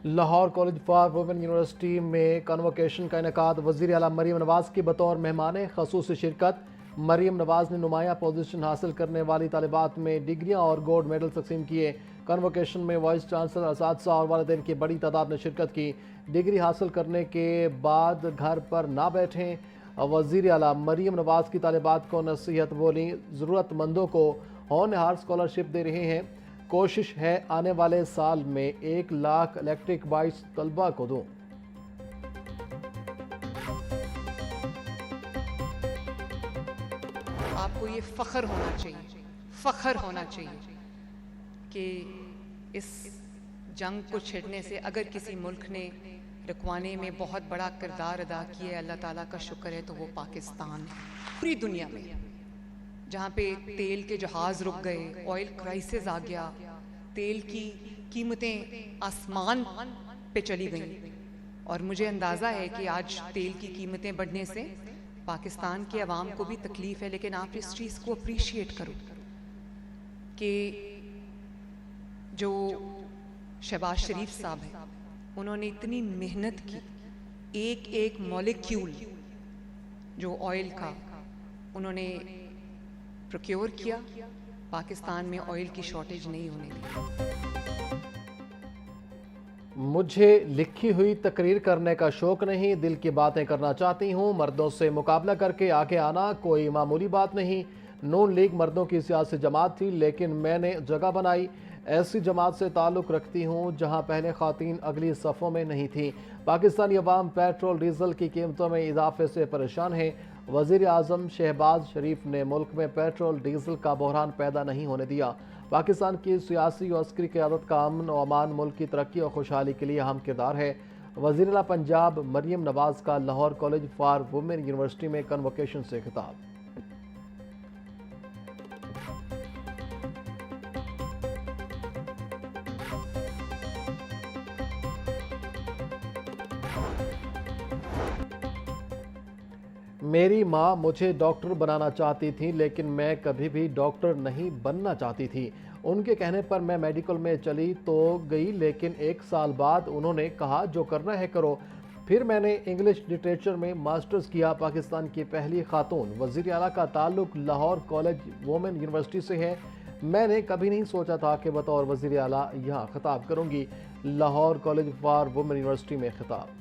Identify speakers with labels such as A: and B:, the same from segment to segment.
A: Lahore college for women university में convocation का इनेकाद। वज़ीर आला मरीम नवाज़ की बतौर मेहमान खसूसी शिरकत। मरीम नवाज़ ने नुमाया पोजीशन हासिल करने वाली तालिबात में डिग्रियां और गोल्ड मेडल तकसीम किए। कन्वोकेशन में वाइस चांसलर, असातिज़ा और वालिदैन की बड़ी तादाद ने शिरकत की। डिग्री हासिल करने के बाद घर पर ना बैठें। वज़ीर आला मरीम नवाज़ की तालिबात को नसीहत बोली, ज़रूरतमंदों को होनहार स्कॉलरशिप दे रहे हैं। कोशिश है आने वाले साल में 1 लाख इलेक्ट्रिक बाइक्स तलबा को दूं।
B: आपको ये फ़ख्र होना चाहिए कि इस जंग को छिड़ने से अगर किसी मुल्क ने रुकवाने में बहुत बड़ा किरदार अदा किया है, अल्लाह ताला का शुक्र है, तो वो पाकिस्तान है। पूरी दुनिया में जहाँ पे तेल के जहाज़ रुक गए, ऑयल क्राइसिस आ गया, तेल की कीमतें आसमान पे चली गईं, और मुझे अंदाज़ा है कि आज तेल की कीमतें बढ़ने से पाकिस्तान के अवाम को भी तकलीफ़ है। लेकिन आप इस चीज़ को अप्रीशिएट करो कि जो शहबाज शरीफ साहब हैं, उन्होंने इतनी मेहनत की, एक एक मॉलिक्यूल जो ऑयल का उन्होंने प्रोक्योर किया। पाकिस्तान में ऑयल की शॉर्टेज नहीं होने दी।
A: मुझे लिखी हुई तकरीर करने का शौक नहीं, दिल की बातें करना चाहती हूँ। मर्दों से मुकाबला करके आगे आना कोई मामूली बात नहीं। नून लीग मर्दों की सियासी जमात थी, लेकिन मैंने जगह बनाई। ऐसी जमात से ताल्लुक़ रखती हूँ जहाँ पहले ख़वातीन अगली सफ़ों में नहीं थी। पाकिस्तानी अवाम पेट्रोल डीजल की कीमतों में इजाफे से परेशान है। वज़ीर आज़म शहबाज शरीफ ने मुल्क में पेट्रोल डीजल का बहरान पैदा नहीं होने दिया। पाकिस्तान की सियासी और अस्करी क़यादत का अमन और अमान मुल्क की तरक्की और खुशहाली के लिए अहम किरदार है। वज़ीर आला पंजाब मरीम नवाज़ का Lahore college for women university में कन्वोकेशन से खिताब। मेरी माँ मुझे डॉक्टर बनाना चाहती थी, लेकिन मैं कभी भी डॉक्टर नहीं बनना चाहती थी। उनके कहने पर मैं मेडिकल में चली तो गई, लेकिन 1 साल बाद उन्होंने कहा जो करना है करो। फिर मैंने इंग्लिश लिटरेचर में मास्टर्स किया। पाकिस्तान की पहली खातून वज़ीर आला का ताल्लुक़ लाहौर कॉलेज वुमेन यूनिवर्सिटी से है। मैंने कभी नहीं सोचा था कि बतौर वज़ीर आला यहाँ खिताब करूँगी। Lahore college for women university में खिताब।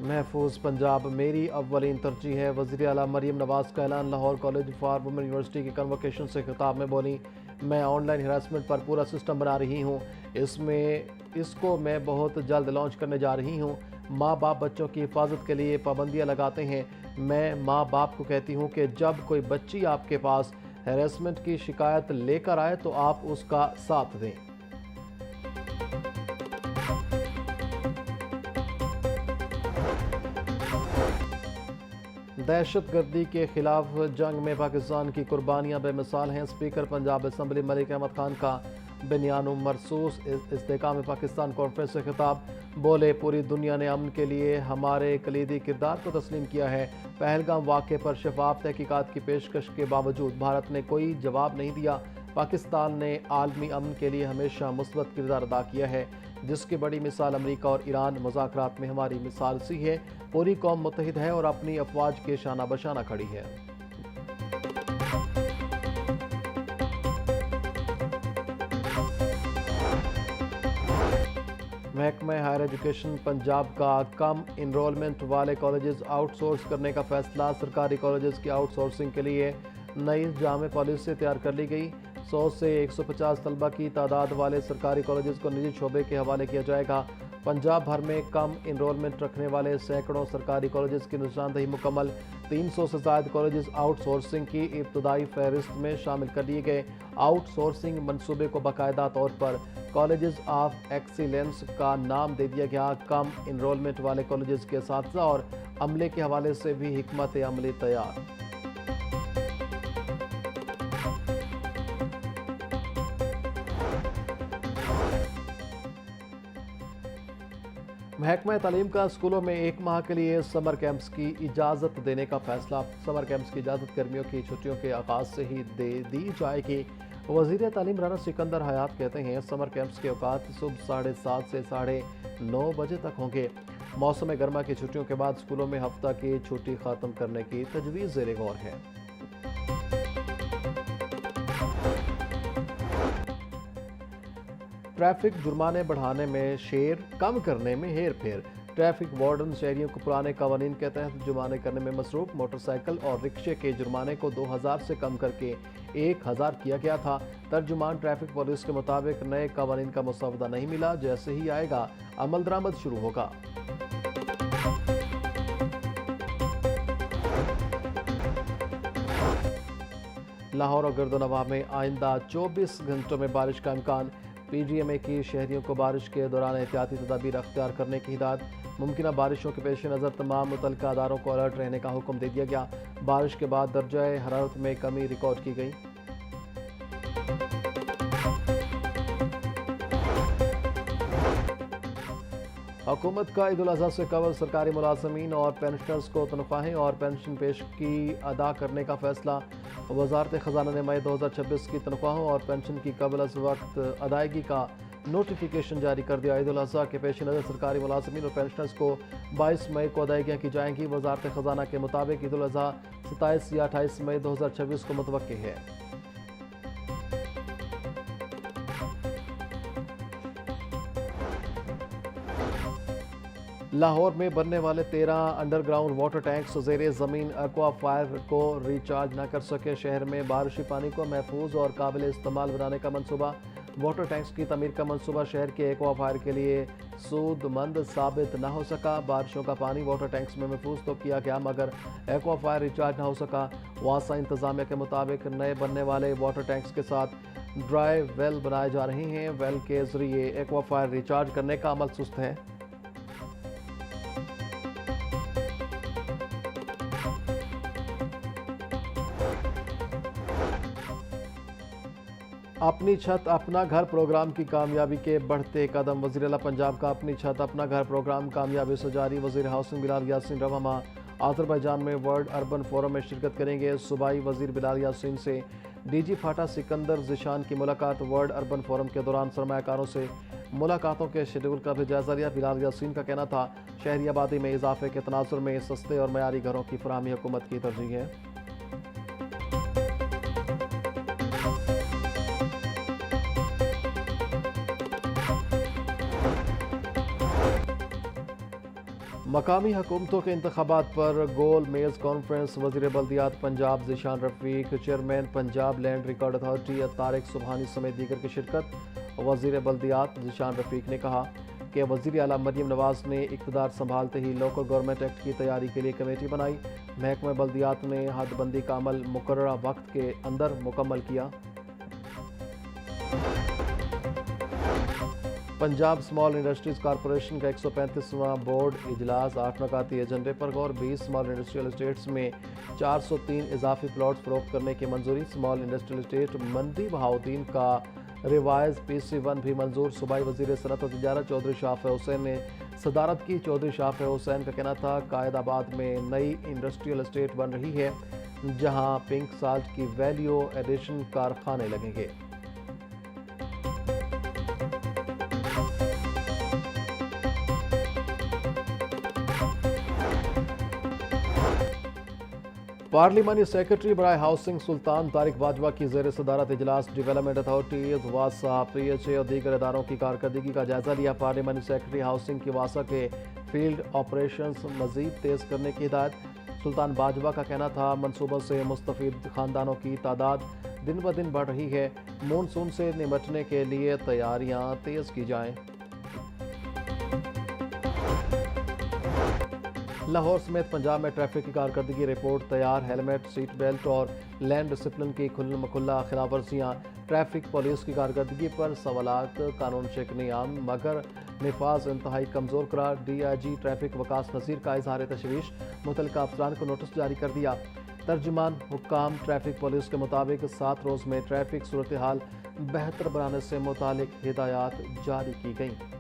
A: महफूज पंजाब मेरी अव्वलीन तरजीह है। वज़ीर आला मरीम नवाज़ का ऐलान। Lahore college for women university की कन्वोकेशन से खिताब में बोली, मैं ऑनलाइन हरासमेंट पर पूरा सिस्टम बना रही हूँ। इसको मैं बहुत जल्द लॉन्च करने जा रही हूँ। माँ बाप बच्चों की हिफाजत के लिए पाबंदियाँ लगाते हैं। मैं माँ बाप को कहती हूँ कि जब कोई बच्ची आपके पास हरासमेंट की शिकायत लेकर आए तो आप उसका साथ दें। दहशतगर्दी के खिलाफ जंग में पाकिस्तान की कुर्बानियाँ बेमिसाल हैं। स्पीकर पंजाब असम्बली मलिक अहमद खान का बयान मरसूस इस्तेकाम पाकिस्तान कॉन्फ्रेंस से खिताब। बोले, पूरी दुनिया ने अमन के लिए हमारे कलीदी किरदार को तस्लीम किया है। पहलगाम वाक़े पर शफाफ तहकीकात की पेशकश के बावजूद भारत ने कोई जवाब नहीं दिया। पाकिस्तान ने आलमी अमन के लिए हमेशा मुस्बत किरदार अदा किया है, जिसकी बड़ी मिसाल अमरीका और ईरान मुज़ाकरात में हमारी मिसाल सी है। पूरी कौम मुत्तहिद है और अपनी अफवाज के शाना बशाना खड़ी है। महकमा हायर एजुकेशन पंजाब का कम इनरोलमेंट वाले कॉलेजेस आउटसोर्स करने का फैसला। सरकारी कॉलेजेस की आउटसोर्सिंग के लिए नई जामे पॉलिसी तैयार कर ली गई। 100 से 150 तलबा की तादाद वाले सरकारी कॉलेजेस को निजी शोबे के हवाले किया जाएगा। पंजाब भर में कम इनरोलमेंट रखने वाले सैकड़ों सरकारी कॉलेजेस की निशानदही मुकम्मल। 300 से ज़ायद कॉलेजेस आउटसोर्सिंग की इब्तदाई फहरिस्त में शामिल कर लिए गए। आउटसोर्सिंग मनसूबे को बाकायदा तौर पर कॉलेजेस ऑफ एक्सीलेंस का नाम दे दिया गया। कम इनरोलमेंट वाले कॉलेजेस के असातिज़ा और अमले के हवाले से भी हिकमत अमली तैयार। महकमा तालीम का स्कूलों में 1 माह के लिए समर कैंप्स की इजाज़त देने का फैसला। समर कैंप्स की इजाज़त गर्मियों की छुट्टियों के आगाज़ से ही दे दी जाएगी। वज़ीर तालीम राना सिकंदर हयात कहते हैं समर कैंप्स के औकात सुबह 7:30 से 9:30 बजे तक होंगे। मौसम गर्मा की छुट्टियों के बाद स्कूलों में हफ्ता की छुट्टी खत्म करने की तजवीज़ ज़ेर गौर है। ट्रैफिक जुर्माने बढ़ाने में शेर, कम करने में हेर फेर। ट्रैफिक वार्डन शहरियों को पुराने कवानीन के तहत जुर्माने करने में मसरूफ। मोटरसाइकिल और रिक्शे के जुर्माने को 2000 से कम करके 1000 किया गया था। तर्जुमान ट्रैफिक पुलिस के मुताबिक नए कवानीन का मसौदा नहीं मिला, जैसे ही आएगा अमल दरामद शुरू होगा। लाहौर और गर्दनवा में आइंदा 24 घंटों में बारिश का इम्कान। PGMA की शहरियों को बारिश के दौरान एहतियाती तदाबीर अख्तियार करने की हिदायत। मुमकिन बारिशों के पेश नज़र तमाम मुतल्लिका अदारों को अलर्ट रहने का हुक्म दे दिया गया। बारिश के बाद दर्जाए हरारत में कमी रिकॉर्ड की गई। हुकूमत का ईद उल अज़हा से कबल सरकारी मुलाजमीन और पेंशनर्स को तनख्वाहें और पेंशन पेशगी अदा करने का फैसला। वजारत ख़जाना ने मई 2026 की तनख्वाहों और पेंशन की कबल अज़ वक्त अदायगी का नोटिफिकेशन जारी कर दिया। ईद उल अज़हा के पेश नज़र सरकारी मुलाजमीन और पेंशनर्स को 22 मई को अदायगियाँ की जाएंगी। वजारत ख़जाना के मुताबिक ईद उल अज़हा 27 या 28 मई 2026 को मुतवक्की है। लाहौर में बनने वाले 13 अंडरग्राउंड वाटर टैंक्स ज़ेरे ज़मीन एक्वा फायर को रिचार्ज न कर सके। शहर में बारिशी पानी को महफूज और काबिल इस्तेमाल बनाने का मनसूबा। वाटर टैंक्स की तमीर का मनसूबा शहर के एक्वा फायर के लिए सूदमंद साबित न हो सका। बारिशों का पानी वाटर टैंक्स में महफूज तो किया गया, मगर एक्वा फायर रिचार्ज न हो सका। वासा इंतज़ामिया के मुताबिक नए बनने वाले वाटर टैंक्स के साथ ड्राई वेल बनाए जा रहे हैं। वेल के ज़रिए एक्वा फायर रिचार्ज करने का अमल सुस्त है। अपनी छत अपना घर प्रोग्राम की कामयाबी के बढ़ते कदम। वज़ीर आला पंजाब का अपनी छत अपना घर प्रोग्राम कामयाबी से जारी। वज़ीर हाउसिंग बिलाल यासीन रवामा आज़रबाईजान में वर्ल्ड अर्बन फोरम में शिरकत करेंगे। सूबाई वज़ीर बिलाल यासीन से DG फाटा सिकंदर ज़िशान की मुलाकात। वर्ल्ड अर्बन फोरम के दौरान सरमायाकारों से मुलाकातों के शेड्यूल का भी जायजा लिया। बिलाल यासीन का कहना था शहरी आबादी में इजाफे के तनाजुर में सस्ते और मयारी घरों की फराहमी हुकूमत की तरजीह है। मकामी हुकूमतों के इंतखाबात पर गोल मेज़ कॉन्फ्रेंस। वज़ीर बल्दियात Punjab Zeeshan Rafiq, chairman Punjab land record authority Tariq Subhani समेत दीगर की शिरकत। वज़ीर बल्दियात ज़िशान रफ़ीक ने कहा कि वज़ीर आला मरियम नवाज़ ने इक़्तिदार संभालते ही लोकल गवर्नमेंट एक्ट की तैयारी के लिए कमेटी बनाई। महकमा बल्दियात ने हदबंदी का अमल मुकर्ररा वक्त के अंदर मुकम्मल किया। पंजाब स्मॉल इंडस्ट्रीज कॉरपोरेशन का 135वां बोर्ड इजलास 8 नुकाती एजेंडे पर गौर। 20 स्मॉल इंडस्ट्रियल एस्टेट्स में 403 इजाफी प्लॉट फरोख्त करने की मंजूरी। स्मॉल इंडस्ट्रियल एस्टेट मंडी बहाउद्दीन का रिवाइज PC1 भी मंजूर। सूबाई वज़ीर सनअत व तिजारत चौधरी शाफ़ हुसैन ने सदारत की। चौधरी शाफ़ हुसैन का कहना था कायदाबाद में नई इंडस्ट्रियल एस्टेट बन रही है, जहाँ पिंक साल्ट की वैल्यू एडिशन कारखाने लगेंगे। पार्लिमानी सेक्रेटरी बराए हाउसिंग सुल्तान तारिक बाजवा की ज़ेर सदारत इजलास डेवलपमेंट अथॉरिटीज़, वासा, PHA और दीगर इदारों की कारकर्दगी का जायजा लिया। पार्लिमानी सेक्रेटरी हाउसिंग की वासा के फील्ड ऑपरेशंस मज़ीद तेज़ करने की हिदायत। सुल्तान बाजवा का कहना था मनसूबों से मुस्तफ़ीद ख़ानदानों की तादाद दिन ब दिन बढ़ रही है। मानसून से निपटने के लिए तैयारियाँ तेज़ की जाएँ। लाहौर समेत पंजाब में ट्रैफिक की कारकर्दगी रिपोर्ट तैयार। हेलमेट, सीट बेल्ट और लैंड डिसिप्लिन की खुल्ला खिलाफ वर्जियाँ। ट्रैफिक पुलिस की कारकर्दगी पर सवालात। कानून शिकनी आम मगर निफाज इंतहाई कमज़ोर करार। DIG ट्रैफिक वकास नज़ीर का इजहार तशवीश। मुतल्लिका अफसरान को नोटिस जारी कर दिया। तर्जुमान हुक्काम ट्रैफिक पुलिस के मुताबिक 7 रोज़ में ट्रैफिक सूरत हाल बेहतर बनाने से मुतालिक हिदायत जारी की गई।